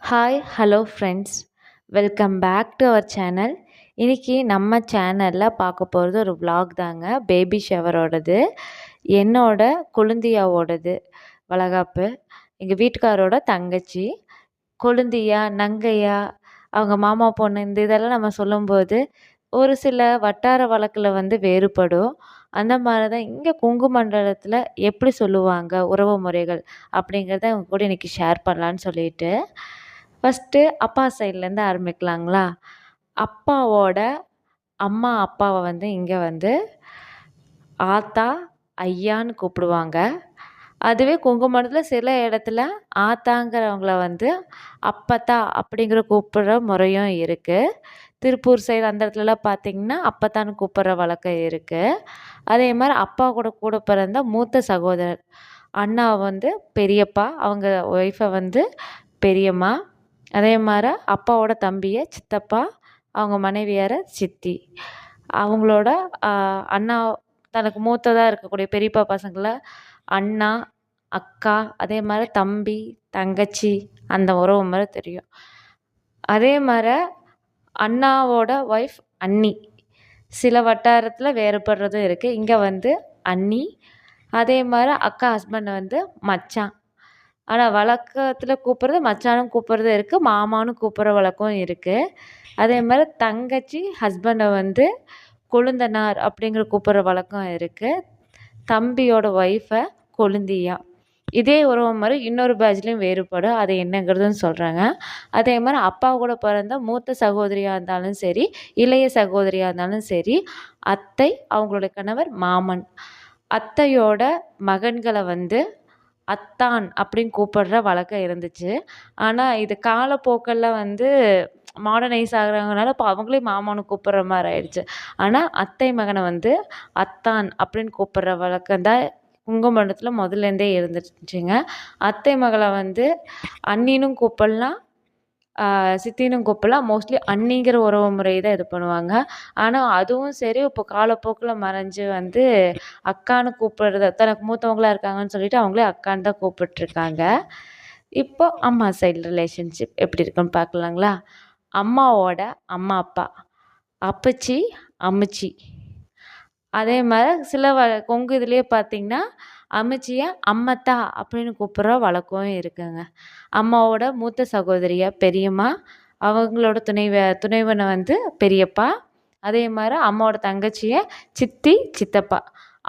Hi hello friends, welcome back to our channel. இன்றைக்கி நம்ம சேனலில் பார்க்க போகிறது ஒரு vlog தாங்க. பேபி ஷவரோடது, என்னோட கொழுந்தியாவோடது வளகாப்பு. எங்கள் வீட்டுக்காரோட தங்கச்சி கொழுந்தியா நங்கையா அவங்க மாமா பொண்ணு இந்த இதெல்லாம் நம்ம சொல்லும்போது ஒரு சில வட்டார வழக்கில் வேறுபடும். அந்த மாதிரி தான் இங்கே கொங்கு மண்டலத்தில் எப்படி சொல்லுவாங்க உறவு முறைகள் அப்படிங்கிறத அவங்க கூட இன்றைக்கி ஷேர் பண்ணலான்னு சொல்லிட்டு, ஃபஸ்ட்டு அப்பா சைட்லேருந்து ஆரம்பிக்கலாங்களா? அப்பாவோட அம்மா அப்பாவை இங்கே ஆத்தா ஐயான்னு கூப்பிடுவாங்க. அதுவே கொங்கு மண்டலத்தில் சில இடத்துல ஆத்தாங்கிறவங்கள அப்பத்தா அப்படிங்கிற கூப்பிடுற முறையும் இருக்குது. திருப்பூர் சைடு அந்த இடத்துலலாம் பார்த்திங்கன்னா அப்பத்தான்னு கூப்பிட்ற வழக்கம் இருக்குது. அதே மாதிரி அப்பா கூட கூட பிறந்த மூத்த சகோதரர் அண்ணா பெரியப்பா, அவங்க ஒய்ஃபை பெரியம்மா. அதே மாதிரி அப்பாவோட தம்பியை சித்தப்பா, அவங்க மனைவியாரை சித்தி. அவங்களோட அண்ணா தனக்கு மூத்ததாக இருக்கக்கூடிய பெரியப்பா பசங்களை அண்ணா அக்கா, அதே மாதிரி தம்பி தங்கச்சி, அந்த உறவு முறை தெரியும். அதே மாதிரி அண்ணாவோட ஒய்ஃப் அண்ணி. சில வட்டாரத்தில் வேறுபடுறதும் இருக்குது. இங்கே அண்ணி. அதே மாதிரி அக்கா ஹஸ்பண்டை மச்சான். ஆனால் வழக்கத்தில் கூப்பிட்றது மச்சானும் கூப்பிட்றது இருக்குது, மாமான்னு கூப்பிட்ற வழக்கம் இருக்குது. அதே மாதிரி தங்கச்சி ஹஸ்பண்டை கொழுந்தனார் அப்படிங்கிற கூப்பிட்ற வழக்கம் இருக்குது. தம்பியோட ஒய்ஃபை கொழுந்தியா. இதே உறவு முறை இன்னொரு பேட்ச்லேயும் வேறுபடும். அது என்னங்கிறதுன்னு சொல்கிறாங்க. அதே மாதிரி அப்பா கூட பிறந்த மூத்த சகோதரியாக இருந்தாலும் சரி, இளைய சகோதரியாக இருந்தாலும் சரி, அத்தை அவங்களோட கணவர் மாமன். அத்தையோட மகன்களை அத்தான் அப்படின்னு கூப்பிடுற வழக்கம் இருந்துச்சு. ஆனால் இது காலப்போக்கில் மாடர்னைஸ் ஆகுறவங்கனால இப்போ அவங்களே மாமான்னு கூப்பிட்ற மாதிரி ஆயிடுச்சு. ஆனால் அத்தை மகனை அத்தான் அப்படின்னு கூப்பிட்ற வழக்கம் தான் கொங்கு மண்டலத்தில் முதல்லேருந்தே இருந்துச்சுங்க. அத்தை மகளை அண்ணினும் கூப்பிடலாம், சித்தினும் கூப்பிடலாம். மோஸ்ட்லி அண்ணிங்கிற உறவு முறை தான் இது பண்ணுவாங்க. ஆனால் அதுவும் சரி, இப்போ காலப்போக்கில் மறைஞ்சு அக்கான்னு கூப்பிடுறது, தனக்கு மூத்தவங்களாக இருக்காங்கன்னு சொல்லிட்டு அவங்களே அக்கான்னு தான் கூப்பிட்ருக்காங்க. இப்போ அம்மா சைடு ரிலேஷன்ஷிப் எப்படி இருக்குன்னு பார்க்கலாங்களா? அம்மாவோட அம்மா அப்பா அப்பச்சி அம்மச்சி. அதே மாதிரி சில கொங்கு இதுலேயே பார்த்திங்கன்னா அம்மச்சியை அம்மத்தா அப்படின்னு கூப்பிட்ற வழக்கம் இருக்குங்க. அம்மாவோட மூத்த சகோதரியை பெரியம்மா, அவங்களோட துணைவனை பெரியப்பா. அதே மாதிரி அம்மாவோட தங்கச்சியை சித்தி சித்தப்பா.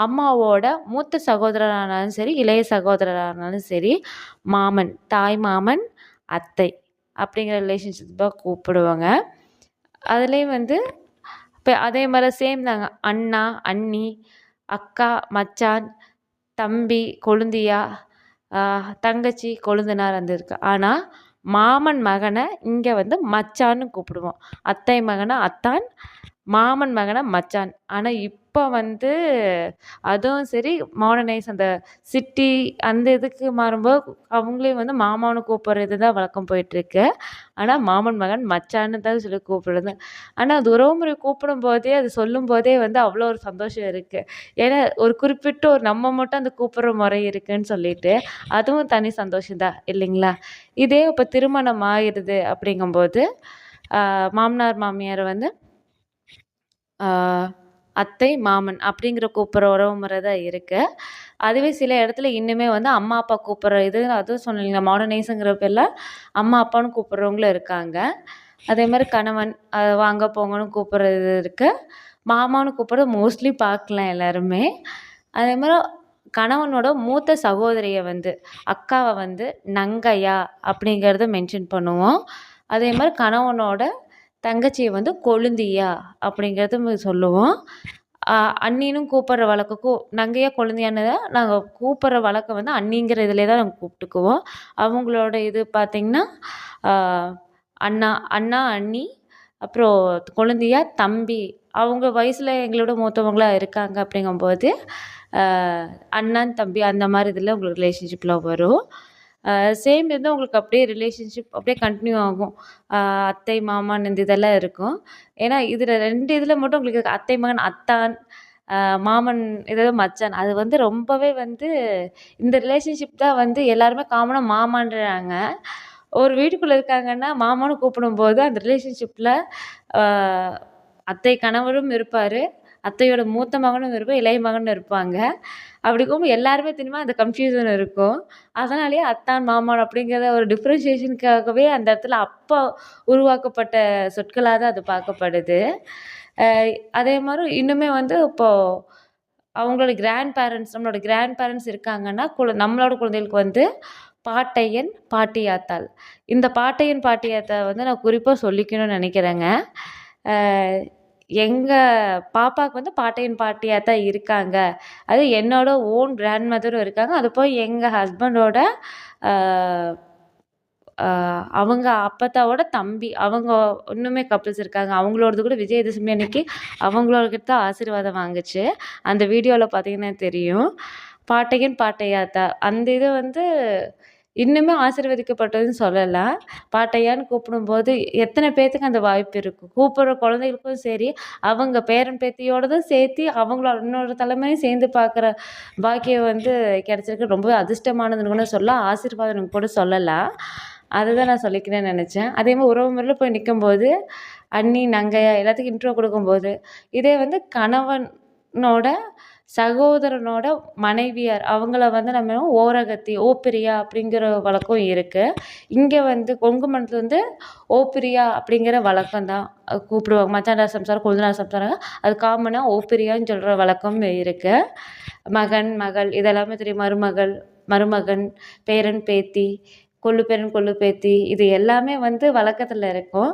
அம்மாவோட மூத்த சகோதரரானாலும் சரி, இளைய சகோதரரானாலும் சரி, மாமன் தாய் மாமன் அத்தை அப்படிங்கிற ரிலேஷன்ஷிப்பாக கூப்பிடுவாங்க. அதுலேயும் இப்போ அதே மாதிரி சேம் தாங்க. அண்ணா அண்ணி, அக்கா மச்சான், தம்பி கொழுந்தியா, தங்கச்சி கொழுந்தனார் இருக்கு. ஆனால் மாமன் மகனை இங்கே மச்சான்னு கூப்பிடுவோம். அத்தை மகனை அத்தான், மாமன் மகனை மச்சான். ஆனால் இப்போ அதுவும் சரி மாடர்னைஸ் அந்த சிட்டி அந்த இதுக்கு மாறும்போது அவங்களே மாமான்னு கூப்பிட்றது தான் வழக்கம் போயிட்டுருக்கு. ஆனால் மாமன் மகன் மச்சான்னு தான் சொல்லி கூப்பிடுறது. ஆனால் அது உறவுமுறை கூப்பிடும்போதே அது சொல்லும்போதே அவ்வளோ ஒரு சந்தோஷம் இருக்குது. ஏன்னா ஒரு குறிப்பிட்ட ஒரு நம்ம மட்டும் அந்த கூப்பிட்ற முறை இருக்குதுன்னு சொல்லிட்டு அதுவும் தனி சந்தோஷம்தான் இல்லைங்களா? இதே இப்போ திருமணம் ஆகிடுது அப்படிங்கும்போது மாமனார் மாமியார் அத்தை மாமன் அப்படிங்கிற கூப்பிட்ற உறவு முறை தான் இருக்குது. அதுவே சில இடத்துல இன்னுமே அம்மா அப்பா கூப்பிட்ற இது அதுவும் சொன்னீங்க மாடர்னைஸுங்கிற பேரில் அம்மா அப்பான்னு கூப்பிட்றவங்களும் இருக்காங்க. அதே மாதிரி கணவன் வாங்க போங்கன்னு கூப்பிட்றது இருக்குது. மாமான்னு கூப்பிட்றது மோஸ்ட்லி பார்க்கலாம் எல்லாருமே. அதே மாதிரி கணவனோட மூத்த சகோதரியை அக்காவை நங்கையா அப்படிங்கிறத மென்ஷன் பண்ணுவோம். அதே மாதிரி கணவனோட தங்கச்சியை கொழுந்தியா அப்படிங்கிறது சொல்லுவோம். அண்ணினும் கூப்பிட்ற வழக்கம் நங்கையா கொழுந்தியான்னு தான் நாங்கள் கூப்பிட்ற வழக்கம் அண்ணிங்கிற இதிலே தான் நாங்கள் கூப்பிட்டுக்குவோம். அவங்களோட இது பார்த்திங்கன்னா அண்ணா அண்ணா அண்ணி, அப்புறம் கொழுந்தியா தம்பி. அவங்க வயசில் எங்களோட மூத்தவங்களாக இருக்காங்க அப்படிங்கும்போது அண்ணன் தம்பி அந்த மாதிரி இதில் உங்களுக்கு ரிலேஷன்ஷிப்பில் வரும். சேம் உங்களுக்கு அப்படியே ரிலேஷன்ஷிப் அப்படியே கண்டினியூ ஆகும். அத்தை மாமான் இந்த இதெல்லாம் இருக்கும். ஏன்னா இதில் 2 இதில் மட்டும் உங்களுக்கு அத்தை மகன் அத்தான், மாமன் இதாவது மச்சான். அது ரொம்பவே இந்த ரிலேஷன்ஷிப் தான் எல்லாருமே காமனாக மாமான்றாங்க. ஒரு வீட்டுக்குள்ளே இருக்காங்கன்னா மாமான்னு கூப்பிடும்போது அந்த ரிலேஷன்ஷிப்பில் அத்தை கணவரும் இருப்பார், அத்தையோட மூத்த மகனும் இருப்பார், இளைய மகனும் இருப்பாங்க. அப்படி இருக்கும்போது எல்லாருமே தெரியுமா அந்த கன்ஃப்யூஷன் இருக்கும். அதனாலேயே அத்தான், மாமன் அப்படிங்கிற ஒரு டிஃப்ரென்ஷியேஷனுக்காகவே அந்த இடத்துல அப்போ உருவாக்கப்பட்ட சொற்களாக தான் அது பார்க்கப்படுது. அதே மாதிரி இன்னுமே வந்து இப்போது அவங்களோட நம்மளோட கிராண்ட் பேரண்ட்ஸ் இருக்காங்கன்னா, நம்மளோட குழந்தைகளுக்கு வந்து பாட்டையன், பாட்டியாத்தாள். இந்த பாட்டையன், பாட்டியாத்தா வந்து நான் குறிப்பா சொல்லிக்கணும்னு நெனைக்கிறேங்க. அ எங்க பாப்பாவுக்கு வந்து பாட்டையன், பாட்டியாத்தா இருக்காங்க. அது என்னோட ஓன் கிராண்ட் மதரும் இருக்காங்க. அது போய் எங்க ஹஸ்பண்டோட அ அ அவங்க அப்பத்தாவோட தம்பி. அவங்க இன்னுமே கப்பிள்ஸ் இருக்காங்க. அவங்களோடது கூட விஜயதசமி அன்னைக்கு அவங்களோடகிட்ட தான் ஆசீர்வாதம் வாங்குச்சு. அந்த வீடியோல பார்த்தீங்கன்னா தெரியும். பாட்டையன், பாட்டையாத்தா. அந்த இது வந்து இன்னுமே ஆசீர்வதிக்கப்பட்டதுன்னு சொல்லலாம். பாட்டையான்னு கூப்பிடும்போது எத்தனை பேத்துக்கு அந்த வாய்ப்பு இருக்கும். கூப்பிடுற குழந்தைகளுக்கும் சரி, அவங்க பேரன் பேத்தியோடதும் சேர்த்து அவங்களோட இன்னொரு தலைமுறையும் சேர்ந்து பார்க்குற பாக்கியம் வந்து கிடைச்சிருக்கு. ரொம்பவே அதிர்ஷ்டமானதுன்னு கூட சொல்லலாம். ஆசீர்வாதம்னு கூட சொல்லலாம். அதுதான் நான் சொல்லிக்கிறேன்னு நெனச்சேன். அதேமாரி உறவு முறையில போய் நிக்கும்போது, அண்ணி, நங்கையா எல்லாத்துக்கும் இன்ட்ரோ குடுக்கும்போது, இதே வந்து கணவனோட சகோதரனோட மனைவியார் அவங்கள வந்து நம்ம ஓரகத்தி, ஓப்பிரியா அப்படிங்கிற வழக்கம் இருக்கு. இங்க வந்து கொங்கு மண்டலத்துல வந்து ஓப்பிரியா அப்படிங்கிற வழக்கம் தான் கூப்பிடுவாங்க. மச்சான்டார் சம்சாரம், கொழுந்தனார் சம்சாரம் அது காமனா ஓப்பிரியான்னு சொல்ற வழக்கம் இருக்கு. மகன், மகள் இதெல்லாமே தெரியும். மருமகள், மருமகன், பேரன், பேத்தி, கொள்ளு பேரன், கொள்ளு பேத்தி இது எல்லாமே வந்து வழக்கத்துல இருக்கும்.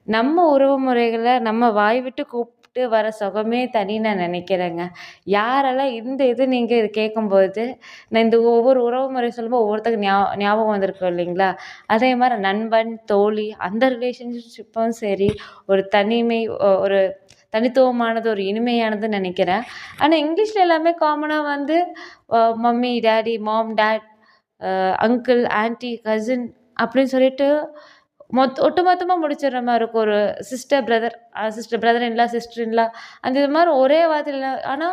நம்ம உறவு முறைகள நம்ம வாய் விட்டு கூப்பிட்டு வர சுகமே தனின்னு நான் நினைக்கிறேங்க. யாரெல்லாம் இந்த இது நீங்க இது கேட்கும்போது, நான் இந்த ஒவ்வொரு உறவு முறை சொல்லும்போது ஒவ்வொருத்தங்க ஞாபகம் வந்திருக்கும் இல்லைங்களா? அதே மாரி நண்பன், தோழி அந்த ரிலேஷன்ஷிப்பும் சரி, ஒரு தனிமை ஒரு தனித்துவமானது, ஒரு இனிமையானதுன்னு நெனைக்கிறேன். ஆனா இங்கிலீஷ்ல எல்லாமே காமனா வந்து mummy, daddy, mom, dad, uncle, aunty, cousin அப்படின்னு சொல்லிட்டு ஒட்டுமொத்தமா முடிச்சிடுற மாரி இருக்கும். ஒரு sister, brother, sister brother in law, sister in law அந்த இது மாரி ஒரே வார்த்தையில ஆனா,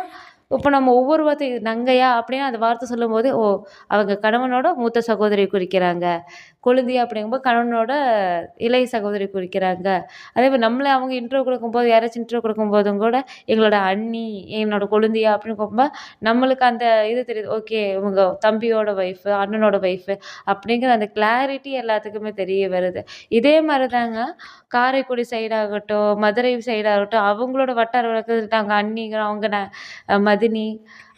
இப்ப நம்ம ஒவ்வொரு வார்த்தை நங்கையா அப்படின்னு அந்த வார்த்தை சொல்லும்போது, ஓ! அவங்க கணவனோட மூத்த சகோதரிய குறிக்கிறாங்க. கொழுந்தி அப்படிங்கும்போது கணவனோட இளைய சகோதரி குறிக்கிறாங்க. அதேமாரி நம்மள அவங்க இன்ட்ரோ குடுக்கும்போது யாராச்சும் இன்ட்ரோ குடுக்கும்போதும் கூட, எங்களோட அண்ணி, என்னோட கொழுந்தியா அப்படின்னு கூப்பிடும்போது, நம்மளுக்கு அந்த இது தெரியுது. ஓகே இவங்க தம்பியோட ஒய்ஃபு, அண்ணனோட ஒய்ஃபு அப்படிங்கிற அந்த கிளாரிட்டி எல்லாத்துக்குமே தெரிய வருது. இதே மாரி தாங்க காரைக்குடி சைடாகட்டும், மதுரை சைடாகட்டும், அவங்களோட வட்டார வழக்கு நாங்க அண்ணிங்கிறோம், அவங்க மதினி,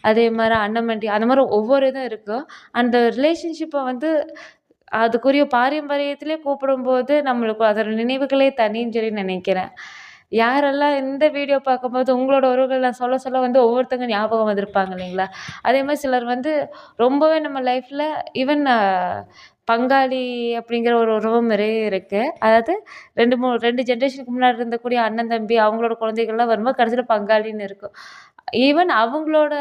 அதே மாரி அண்ணமண்டி அந்த மாரி ஒவ்வொரு இதும் இருக்கும். அந்த ரிலேஷன்ஷிப்ப வந்து அதுக்குரிய பாரம்பரியத்திலே கூப்பிடும்போது, நம்மளுக்கு அதோட நினைவுகளே தனின்னு சொல்லி நினைக்கிறேன். யாரெல்லாம் இந்த வீடியோ பார்க்கும்போது உங்களோட உறவுகள் நான் சொல்ல சொல்ல வந்து ஒவ்வொருத்தங்க ஞாபகம் வந்திருப்பாங்க இல்லைங்களா? அதேமாரி சிலர் வந்து ரொம்பவே நம்ம லைஃப்ல ஈவன் பங்காளி அப்படிங்கிற ஒரு உறவு முறையே இருக்கு. அதாவது 2 ஜெனரேஷனுக்கு முன்னாடி இருந்தக்கூடிய அண்ணன், தம்பி அவங்களோட குழந்தைகள்லாம் வரும்போது கடைசியில பங்காளின்னு இருக்கும். ஈவன் அவங்களோட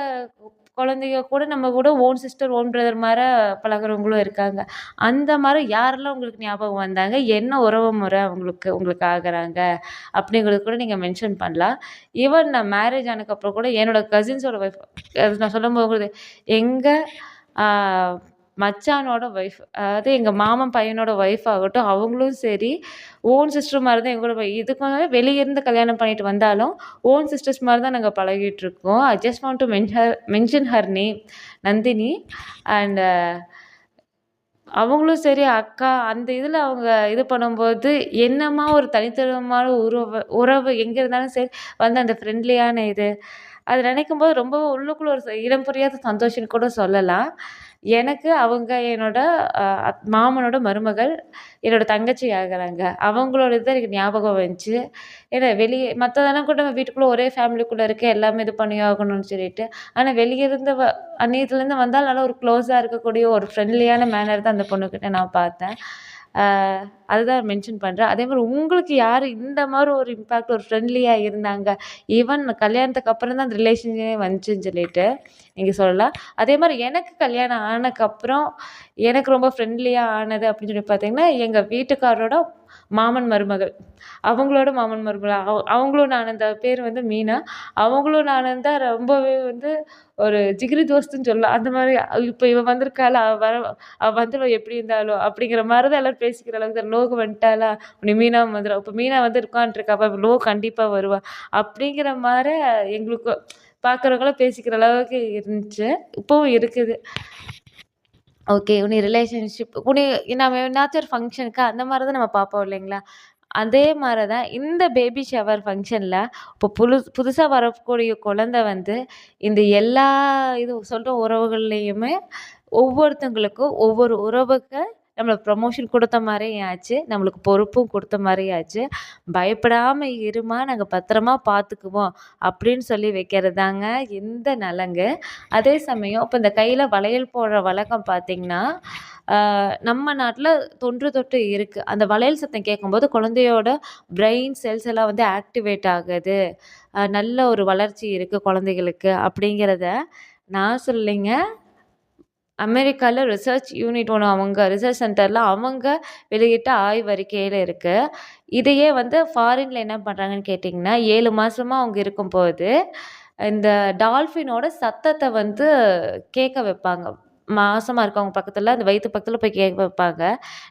குழந்தைங்க கூட நம்ம கூட ஓன் சிஸ்டர், ஓன் பிரதர் மார பழகுறவங்களும் இருக்காங்க. அந்த மாரி யாரெல்லாம் உங்களுக்கு ஞாபகம் வந்தாங்க? என்ன உறவு முறை அவங்களுக்கு உங்களுக்கு ஆகுறாங்க? அப்படிங்கிறது கூட நீங்க மென்ஷன் பண்ணலாம். ஈவன் நான் மேரேஜ் ஆனதுக்கப்புறம் கூட என்னோட கசின்ஸோட ஒய்ஃப் அது நான் சொல்லும்போது எங்க ஆ மச்சானோட ஒய்ஃப் அதாவது எங்க மாமன் பையனோட ஒய்ஃப் ஆகட்டும், அவங்களும் சரி ஓன் சிஸ்டர் மாரி தான் எங்களோட இதுக்கு முன்னாடி வெளிய இருந்து கல்யாணம் பண்ணிட்டு வந்தாலும், ஓன் சிஸ்டர்ஸ் மாரி தான் நாங்க பழகிட்டுருக்கோம். I just want to mention her name Nandini and அவங்களும் சரி, அக்கா அந்த இதில அவங்க இது பண்ணும்போது, என்னம்மா ஒரு தனித்துவமான உறவு எங்க இருந்தாலும் சரி, வந்து அந்த ஃப்ரெண்ட்லியான இது, அது நினைக்கும்போது ரொம்ப உள்ளுக்குள்ள ஒரு இடம் புரியாத சந்தோஷம்னு கூட சொல்லலாம். எனக்கு அவங்க என்னோட மாமனோட மருமகள், என்னோட தங்கச்சி ஆகுறாங்க. அவங்களோட இது எனக்கு ஞாபகம் வந்துச்சு. ஏன்னா வெளிய மத்ததெல்லாம் கூட நம்ம வீட்டுக்குள்ள ஒரே ஃபேமிலிக்குள்ள இருக்க எல்லாமே இது பண்ணி ஆகணும்னு சொல்லிட்டு. ஆனா வெளிய இருந்து அந்நியத்துலேருந்து வந்தால் நல்லா ஒரு க்ளோஸா இருக்கக்கூடிய ஒரு ஃப்ரெண்ட்லியான மேனர் தான் அந்த பொண்ணுகிட்ட நான் பார்த்தேன். அ அதுதான் மென்ஷன் பண்றேன். அதேமாரி உங்களுக்கு யாரு இந்த மாரி ஒரு இம்பேக்ட் ஒரு ஃப்ரெண்ட்லியா இருந்தாங்க? ஈவன் கல்யாணத்துக்கு அப்புறம் தான் அந்த ரிலேஷனே வந்துச்சுன்னு சொல்லிட்டு, நீங்கள் சொல்லலாம். அதே மாதிரி எனக்கு கல்யாணம் ஆனதுக்கப்புறம் எனக்கு ரொம்ப ஃப்ரெண்ட்லியாக ஆனது அப்படின்னு சொல்லி பார்த்தீங்கன்னா, எங்கள் வீட்டுக்காரரோட மாமன் மருமகள். அவங்களோட மாமன் மருமகள். அவங்களும் நானும் தான். பேர் வந்து மீனா. அவங்களும் நானும் தான் ரொம்பவே வந்து ஒரு ஜிகிரி தோஸ்துன்னு சொல்லலாம். அந்த மாதிரி இப்போ இவ வந்திருக்காளா, அவ வந்துருவா எப்படி இருந்தாலும் அப்படிங்கிற மாதிரி தான் எல்லாரும் பேசிக்கிற அளவுக்கு தான். லோகு வந்துட்டாளா, உடனே மீனாவும் வந்துருவா. இப்போ மீனா வந்து உட்காந்துருக்கா, அப்போ லோ கண்டிப்பா வருவா. அப்படிங்கிற மாரி எங்களுக்கு பார்க்குறவங்களாம் பேசிக்கிற அளவுக்கு இருந்துச்சு. இப்பவும் இருக்குது. ஓகே. உன்னை ரிலேஷன்ஷிப் நம்ம என்னாச்சும் ஒரு ஃபங்ஷனுக்கு அந்த மாரி தான் நம்ம பார்ப்போம் இல்லைங்களா? அதே மாரி தான் இந்த பேபி ஷவர் ஃபங்ஷன்ல இப்போ புதுசா வரக்கூடிய குழந்தை வந்து இந்த எல்லா இது சொல்ற உறவுகள்லயுமே ஒவ்வொருத்தவங்களுக்கும் ஒவ்வொரு உறவுக்கு நம்மளுக்கு ப்ரமோஷன் குடுத்த மாரியும் ஆச்சு. நம்மளுக்கு பொறுப்பும் குடுத்த மாரியும் ஆச்சு. பயப்படாம இரும்மா, நாங்க பத்திரமா பார்த்துக்குவோம் அப்படின்னு சொல்லி வைக்கிறதுதாங்க இந்த நலங்கு. அதே சமயம் இப்ப இந்த கையில வளையல் போடுற வழக்கம் பார்த்தீங்கன்னா, நம்ம நாட்ல தொன்று தொட்டு இருக்கு. அந்த வளையல் சத்தம் கேட்கும்போது குழந்தையோட பிரெயின் செல்ஸ் எல்லாம் வந்து ஆக்டிவேட் ஆகுது. நல்ல ஒரு வளர்ச்சி இருக்கு குழந்தைகளுக்கு அப்படிங்கிறத நான் சொல்லலைங்க. அமெரிக்கால ரிசர்ச் யூனிட் ஒண்ணு அவங்க ரிசர்ச் சென்டர்ல அவங்க வெளியிட்ட ஆய்வறிக்கையில இருக்கு. இதையே வந்து ஃபாரின்ல என்ன பண்றாங்கன்னு கேட்டீங்கன்னா, 7 மாசமா அவங்க இருக்கும்போது, இந்த டால்ஃபினோட சத்தத்த வந்து கேட்க வைப்பாங்க. மாசமா இருக்கவங்க பக்கத்துல, அந்த வயித்து பக்கத்துல போய் கேட்க வைப்பாங்க.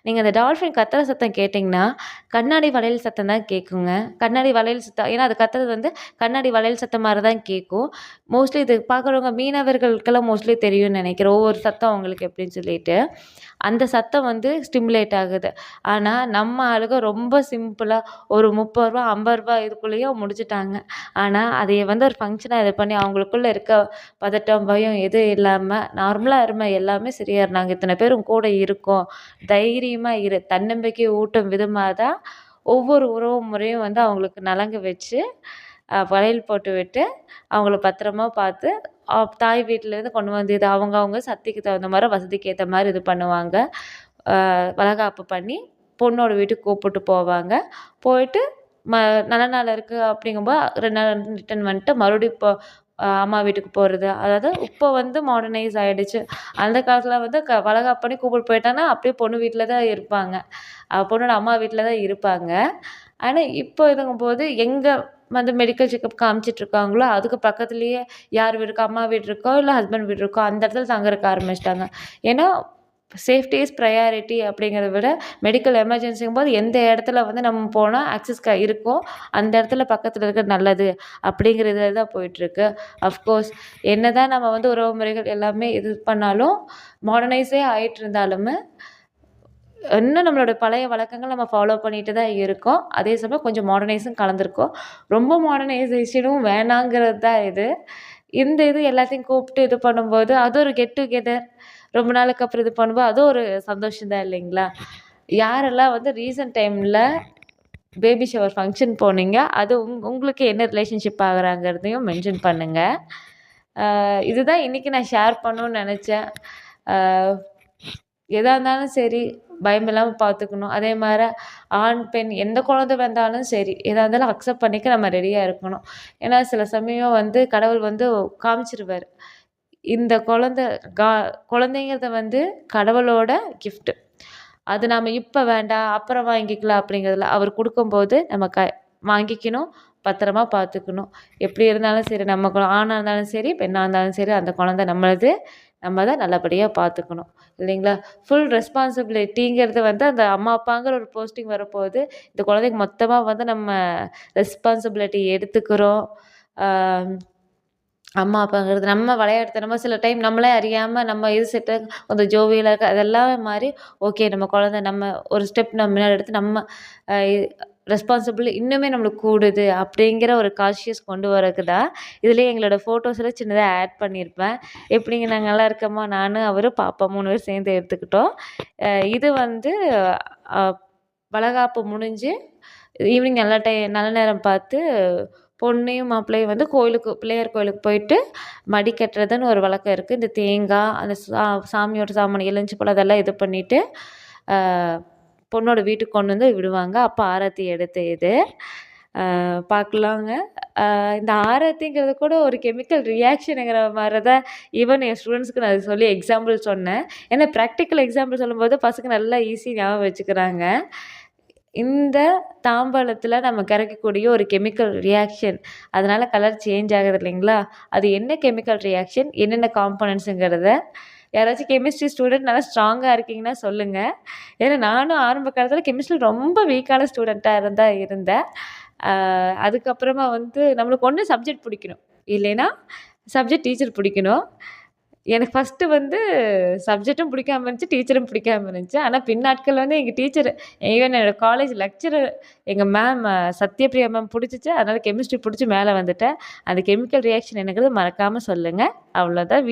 நீங்க அந்த டால்ஃபின் கத்துற சத்தம் கேட்டீங்கன்னா, கண்ணாடி வளையல் சத்தம் தான் கேட்குங்க. கண்ணாடி வளையல் சத்தம் ஏன்னா அது கத்துறது வந்து கண்ணாடி வளையல் சத்தம் மாரி தான் கேட்கும். மோஸ்ட்லி இது பார்க்குறவங்க மீனவர்களுக்கெல்லாம் மோஸ்ட்லி தெரியும்னு நினைக்கிறேன். ஒவ்வொரு சத்தம் அவங்களுக்கு எப்படின்னு சொல்லிட்டு. அந்த சத்தம் வந்து ஸ்டிமுலேட் ஆகுது. ஆனா, நம்ம ஆளுங்க ரொம்ப சிம்பிளா ஒரு ரூ. 30 ரூ. 50 இதுக்குள்ளேயே முடிச்சுட்டாங்க. ஆனா, அதைய வந்து ஒரு ஃபங்ஷனா இது பண்ணி அவங்களுக்குள்ள இருக்க பதட்டம், பயம் எதுவும் இல்லாம நார்மலா இருமா, எல்லாமே சரியாயிரும். நாங்க இத்தன பேர் உன் கூட இருக்கோம். தைரியமா இரு. தன்னம்பிக்கை ஊட்டும் விதமா தான் ஒவ்வொரு உறவு முறையும் வந்து அவங்களுக்கு நலங்கு வச்சு, வளையல் போட்டு விட்டு, அவங்கள பத்திரமா பார்த்து, தாய் வீட்லேருந்து கொண்டு வந்து இது அவங்க சக்திக்கு தகுந்த மாரி, வசதிக்கு ஏத்த மாரி இது பண்ணுவாங்க. வளகாப்பு பண்ணி, பொண்ணோட வீட்டுக்கு கூப்பிட்டு போவாங்க. போயிட்டு நல்ல நாள் இருக்கு அப்படிங்கும்போது 2 நாள் ரிட்டர்ன் வந்துட்டு மறுபடியும் இப்போ அம்மா வீட்டுக்கு போறது. அதாவது இப்போ வந்து மாடர்னைஸ் ஆயிடுச்சு. அந்த காலத்துல வந்து வளகாப்பு பண்ணி கூப்பிட்டு போயிட்டாங்கன்னா, அப்படியே பொண்ணு வீட்ல தான் இருப்பாங்க. பொண்ணோட அம்மா வீட்ல தான் இருப்பாங்க. ஆனா, இப்போ இதுங்கும்போது எங்க வந்து மெடிக்கல் செக்கப் காமிச்சிட்டுருக்காங்களோ, அதுக்கு பக்கத்துலயே யார் வீடு இருக்கோ, அம்மா வீடு இருக்கோ, இல்ல ஹஸ்பண்ட் வீடு இருக்கோ, அந்த இடத்துல தங்கறக்கு ஆரம்பிச்சுட்டாங்க. ஏன்னா, சேஃப்டி இஸ் ப்ரையாரிட்டி அப்படிங்கிறத விட, மெடிக்கல் எமர்ஜென்சிங்கும்போது எந்த இடத்துல வந்து நம்ம போனா ஆக்சஸ் இருக்கோ, அந்த இடத்துல பக்கத்துல இருக்கிறது நல்லது அப்படிங்கிற இதில தான் போயிட்டுருக்கு. அஃப்கோர்ஸ் என்னதான் நம்ம வந்து உறவுமுறைகள் எல்லாமே இது பண்ணாலும், மாடர்னைஸே ஆயிட்டு இருந்தாலுமே, இன்னும் நம்மளோட பழைய வழக்கங்கள் நம்ம ஃபாலோ பண்ணிட்டு தான் இருக்கோம். அதே சமயம் கொஞ்சம் மாடர்னைஸும் கலந்துருக்கோம். ரொம்ப மாடர்னைசேஷனும் வேணாங்கிறது தான் இது. இந்த இது எல்லாத்தையும் கூப்பிட்டு இது பண்ணும்போது, அது ஒரு கெட் டுகெதர் ரொம்ப நாளுக்கு அப்புறம் இது பண்ணும்போது, அதுவும் ஒரு சந்தோஷம் தான் இல்லைங்களா? யாரெல்லாம் வந்து ரீசென்ட் டைம்ல பேபி ஷவர் ஃபங்ஷன் போனீங்க, அது உங்களுக்கு என்ன ரிலேஷன்ஷிப் ஆகுறாங்கிறதையும் மென்ஷன் பண்ணுங்க. இதுதான் இன்னைக்கு நான் ஷேர் பண்ணணும்னு நெனச்சேன். அ எதா இருந்தாலும் சரி, பயமில்லாம பார்த்துக்கணும். அதே மாரி ஆண், பெண் எந்த குழந்தை வந்தாலும் சரி, எதா இருந்தாலும் அக்செப்ட் பண்ணிக்க நம்ம ரெடியா இருக்கணும். ஏன்னா சில சமயம் வந்து கடவுள் வந்து காமிச்சிருவாரு. இந்த குழந்தைங்கிறது வந்து கடவுளோட கிஃப்ட். அது நாம இப்ப வேண்டாம், அப்புறம் வாங்கிக்கலாம் அப்படிங்கிறதில்ல. அவர் குடுக்கும்போது நம்ம வாங்கிக்கணும், பத்திரமா பார்த்துக்கணும். எப்படி இருந்தாலும் சரி, நம்ம ஆணா இருந்தாலும் சரி, பெண்ணா இருந்தாலும் சரி, அந்த குழந்தை நம்மளது. நம்ம தான் நல்லபடியா பார்த்துக்கணும். இல்லைங்களா? ஃபுல் ரெஸ்பான்சிபிலிட்டிங்கிறது வந்து அந்த அம்மா, அப்பாங்கிற ஒரு போஸ்டிங் வரப்போது, இந்த குழந்தைக்கு மொத்தமா வந்து நம்ம ரெஸ்பான்சிபிலிட்டி எடுத்துக்கிறோம். ஆ அம்மா, அப்பாங்கிறது நம்ம விளையாட்டுத்தனமா சில டைம் நம்மளே அறியாம நம்ம இது செட்டு கொஞ்சம் ஜோவியலா இருக்கு. அதெல்லாம் மாறி ஓகே நம்ம குழந்தை நம்ம ஒரு ஸ்டெப் நம்ம முன்னாடி எடுத்து நம்ம அ ரெஸ்பான்சிபிள் இன்னுமே நம்மளுக்கு கூடுது அப்படிங்கிற ஒரு கான்ஷியஸ் கொண்டு வரதுக்கு தான் இதுலயே எங்களோட ஃபோட்டோஸ்ல சின்னதா ஆட் பண்ணியிருப்பேன். எப்படிங்க நாங்க நல்லா இருக்கோமா? நானு, அவரு, பாப்பா 3 பேரும் சேர்ந்து எடுத்துக்கிட்டோம். இது வந்து அ வளகாப்பு முடிஞ்சு ஈவினிங் நல்ல நேரம் பார்த்து பொண்ணையும் மாப்பிள்ளையும் வந்து பிள்ளையார் கோயிலுக்கு போயிட்டு மடி கட்டுறதுன்னு ஒரு வழக்கம் இருக்குது. இந்த தேங்காய் அந்த சாமியோட சாமான் எலுமிச்சை பழம் அதெல்லாம் இது பண்ணிவிட்டு பொண்ணோட வீட்டுக்கு கொண்டு வந்து விடுவாங்க. அப்போ ஆரத்தி எடுத்த இது. பார்க்கலாங்க. இந்த ஆரத்திங்கிறது கூட ஒரு கெமிக்கல் ரியாக்ஷனுங்கிற மாரி தான் ஈவன் என் ஸ்டூடெண்ட்ஸ்க்கு நான் சொல்லி எக்ஸாம்பிள் சொன்னேன். ஏன்னா ப்ராக்டிக்கல் எக்ஸாம்பிள் சொல்லும்போது பசங்க நல்லா ஈஸி ஞாபகம் வச்சுக்கிறாங்க. இந்த தாம்பாளத்தில நம்ம கரைக்கக்கூடிய ஒரு கெமிக்கல் ரியாக்ஷன். அதனால கலர் சேஞ்ச் ஆகுது இல்லைங்களா? அது என்ன கெமிக்கல் ரியாக்ஷன்? என்னென்ன காம்போனன்ட்ஸுங்கிறத யாராச்சும் கெமிஸ்ட்ரி ஸ்டூடெண்ட் நல்லா ஸ்ட்ராங்கா இருக்கீங்கன்னா சொல்லுங்க. ஏன்னா நானும் ஆரம்ப காலத்தில கெமிஸ்ட்ரி ரொம்ப வீக்கான ஸ்டூடெண்ட்டா இருந்தேன். அதுக்கப்புறமா வந்து நம்மளுக்கு ஒண்ணு சப்ஜெக்ட் பிடிக்கணும். இல்லைன்னா சப்ஜெக்ட் டீச்சர் பிடிக்கணும். எனக்கு ஃபஸ்ட்டு வந்து சப்ஜெக்ட்டும் பிடிக்காம இருந்துச்சு, டீச்சரும் பிடிக்காம இருந்துச்சு. ஆனா பின்னாட்கள் வந்து எங்க டீச்சர் ஈவன் என்னோட காலேஜ் லெக்சரர் எங்க மேம் சத்யபிரியா மேம் பிடிச்சிச்சு. அதனால கெமிஸ்ட்ரி பிடிச்சு மேல வந்துட்டேன். அந்த கெமிக்கல் ரியாக்ஷன் என்னங்கிறது மறக்காம சொல்லுங்க. அவ்வளோதான்